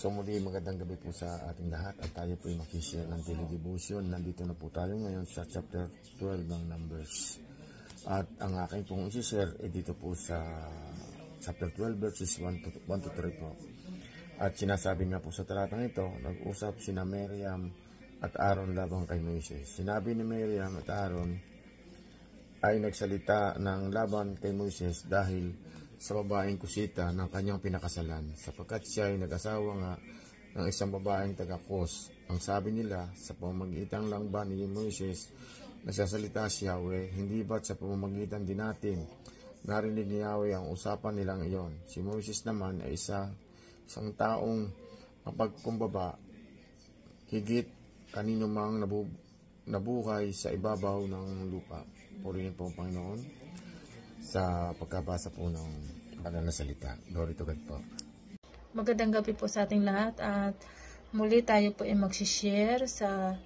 So muli magandang gabi po sa ating lahat at tayo po ay makishare ng daily devotion. Nandito na po tayo ngayon sa chapter 12 ng Numbers. At ang aking pong isi-share ay dito po sa chapter 12 verses 1 to 3 po. At sinasabi nga po sa talatang ito, nag-usap sina Miriam at Aaron laban kay Moises. Sinabi ni Miriam at Aaron ay nagsalita ng laban kay Moises dahil sa babaeng kusita ng kanyang pinakasalan, sapagkat siya ay nag-asawa nga ng isang babaeng taga-Kos. Ang sabi nila, sa pamamagitan lang ba ni Moises nagsasalita si Yahweh, hindi ba't sa pamamagitan din natin narinig ni Yahweh ang usapan nilang iyon? Si Moises naman ay isang taong mapagkumbaba, higit kanino mang nabuhay sa ibabaw ng lupa. Purihin po ang Panginoon sa pagkabasa po ng banal na salita. Glory to God po. Magandang gabi po sa ating lahat at muli tayo po ay mag-share sa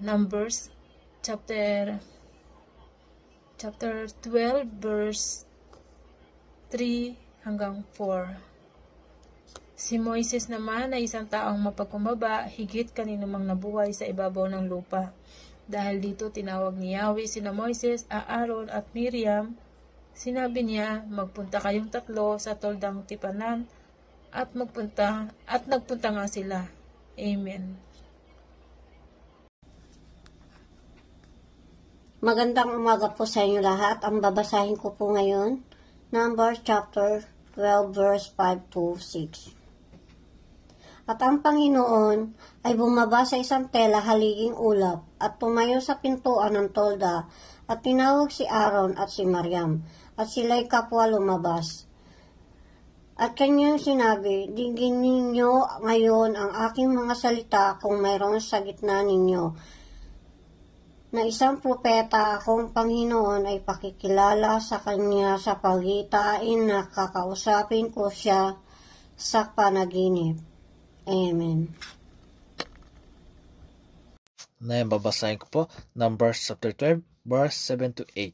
Numbers chapter 12 verse 3 hanggang 4. Si Moises naman ay isang taong mapagkumbaba, higit kanino mang nabuhay sa ibabaw ng lupa. Dahil dito tinawag ni Yahweh sina Moises, Aaron at Miriam. Sinabi niya, magpunta kayong tatlo sa toldang tipanan at nagpunta nga sila. Amen. Magandang umaga po sa inyo lahat. Ang babasahin ko po ngayon, Numbers chapter 12 verse 5 to 6. At ang Panginoon ay bumaba sa isang tela haliging ulap at tumayo sa pintuan ng tolda at tinawag si Aaron at si Miriam at sila'y kapwa lumabas. At kanyang sinabi, digin ninyo ngayon ang aking mga salita kung mayroon sa gitna ninyo na isang propeta akong Panginoon ay pakikilala sa kanya sa pagitain na kakausapin ko siya sa panaginip. Amen. Na babasahin ko po, Numbers chapter 12, verse 7 to 8.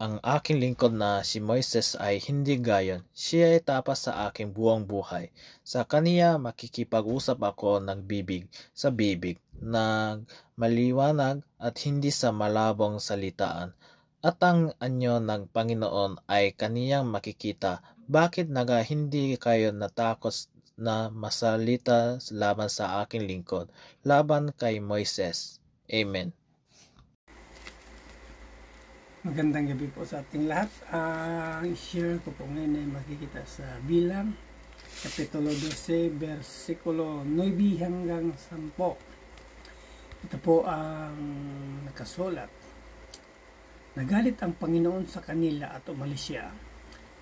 Ang aking lingkod na si Moises ay hindi gayon. Siya ay tapas sa aking buong buhay. Sa kaniya makikipag-usap ako ng bibig sa bibig, ng maliwanag at hindi sa malabong salitaan. At ang anyo ng Panginoon ay kaniyang makikita. Bakit hindi kayo natakot na masalita laban sa aking lingkod, laban kay Moises? Amen. Magandang gabi po sa ating lahat. Ang share ko po ngayon ay makikita sa Bilang, Kapitulo 12, versikulo 9 hanggang 10. Ito po ang nakasulat. Nagalit ang Panginoon sa kanila at umalis siya.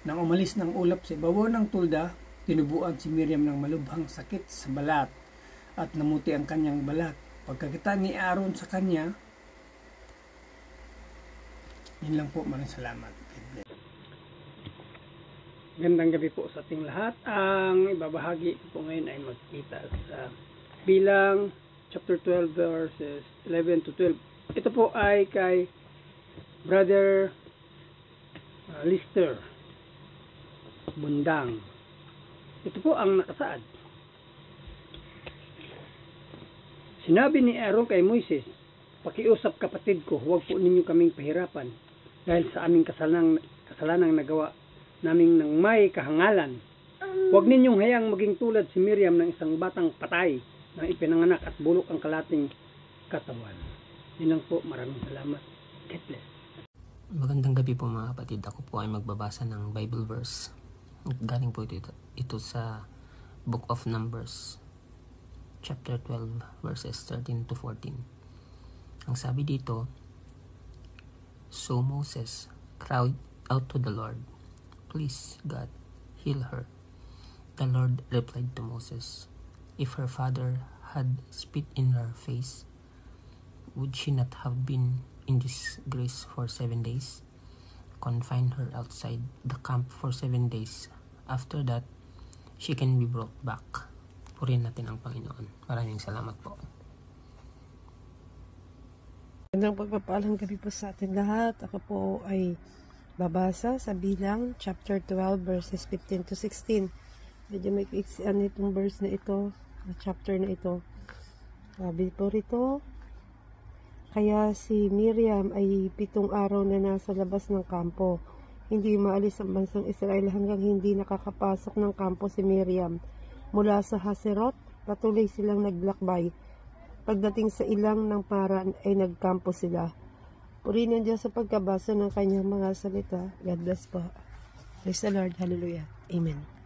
Nang umalis ng ulap sa ibabaw ng tulda, tinubuan si Miriam ng malubhang sakit sa balat at namuti ang kanyang balat. Pagkakita ni Aaron sa kanya, yun lang po, maraming salamat. Gandang gabi po sa ating lahat. Ang ibabahagi ko po ngayon ay magkita sa Bilang chapter 12 verses 11 to 12. Ito po ay kay Brother Lister Bundang. Ito po ang nakasaad. Sinabi ni Aaron kay Moises, pakiusap kapatid ko, huwag po ninyo kaming pahirapan dahil sa aming kasalanang nagawa naming ng may kahangalan. Huwag ninyong hayang maging tulad si Miriam ng isang batang patay na ipinanganak at bulok ang kalating katawan. Yun lang po, maraming salamat. God bless. Magandang gabi po mga kapatid. Ako po ay magbabasa ng Bible verse. Galing po ito sa Book of Numbers chapter 12 verses 13 to 14. Ang sabi dito, So Moses cried out to the Lord, Please, God, heal her. The Lord replied to Moses, If her father had spit in her face, would she not have been in disgrace for 7 days? Confine her outside the camp for 7 days. After that, she can be brought back. Purihin natin ang Panginoon. Maraming salamat po. Magandang pagpapalang gabi po sa ating lahat. Ako po ay babasa sa Bilang chapter 12 verses 15 to 16. Medyo may kiksian itong verse na ito, chapter na ito. Sabi po rito, kaya si Miriam ay 7 araw na nasa labas ng kampo. Hindi maalis ang bansang Israel hanggang hindi nakakapasok ng kampo si Miriam. Mula sa Haserot, patuloy silang naglakbay. Pagdating sa ilang ng Paran ay nagkampo sila. Purihin ng Diyos sa pagkabasa ng kanyang mga salita. God bless po. Praise the Lord. Hallelujah. Amen.